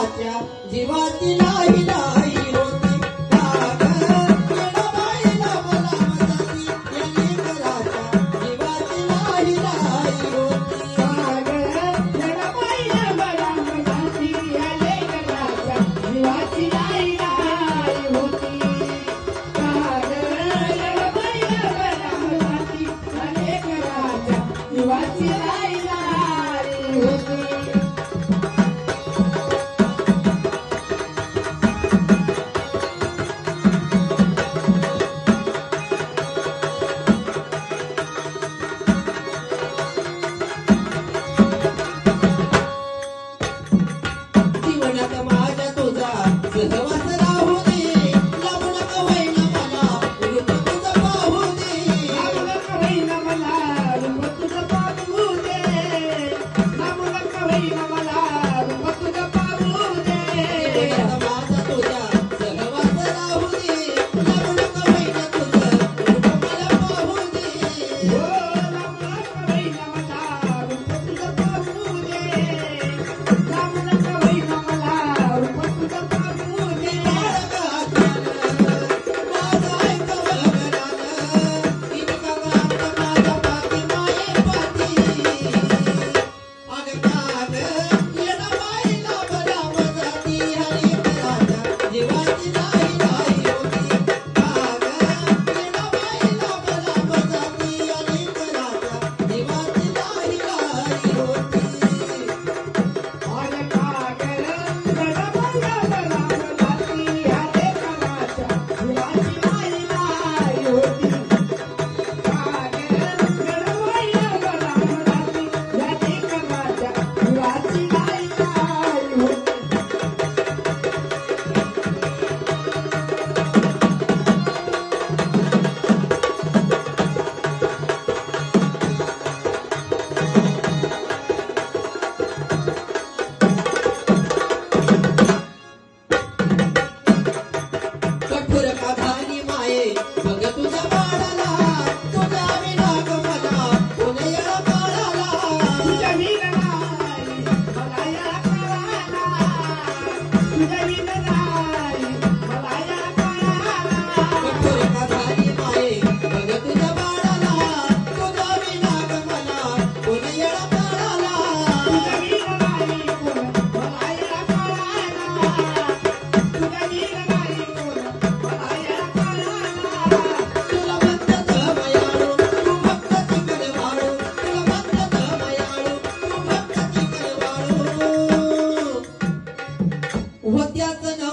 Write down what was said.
कराच्या जीवाची लाई लाई होती काग येडाबाईला मला मदती याने कराच्या जीवाची लाई लाई होती काग येडाबाईला मला मदती याने कराच्या जीवाची लाई लाई होती काग येडाबाईला मला मदती याने कराच्या जीवाची लाई लाई होती जीवनात माझ्या तुझा सहवास राहू दे लावू नका होईना मला रूप तुझं पाहू दे नामुला कवईना मला रूप तुझं पाहू दे नामुला कवईना मला रूप तुझं पाहू दे जीवनात माझा तुझा सहवास राहू दे लावू नका होईना तुझं रूप मला पाहू दे हो नामुला कवईना मला रूप तुझं पाहू दे नामुला कवईना मला रूप तुझं पाहू दे जीवाची लाई लाई होती काग येडाबाईला मला मदती याने कराच्या जीवाची लाई लाई होती अरे काग येडाबाईला मला मदती याने कराच्या जीवाची लाई लाई होती काग येडाबाईला मला मदती याने कराच्या जीवाची लाई लाई होती कठोर काधानी माये बघ तुझ्या बाळाला तुझ्या विना ग मला कोण येळा बाळाला तुझ्या विननाई मला या काळाला तुझ्या विननाई मला या काळाला कठोर काधानी माये बघ तुझ्या बाळाला तुझ्या विना ग मला कोण येळा बाळाला तुझ्या विननाई कोण मला या काळाला तुझ्या विननाई कोण मला या काळाला तुला म्हणतात मयाळू तू फक्त चिकन वाळू तुला म्हणतात मयाळू तू फक्त चिकन वाळू होत्याच न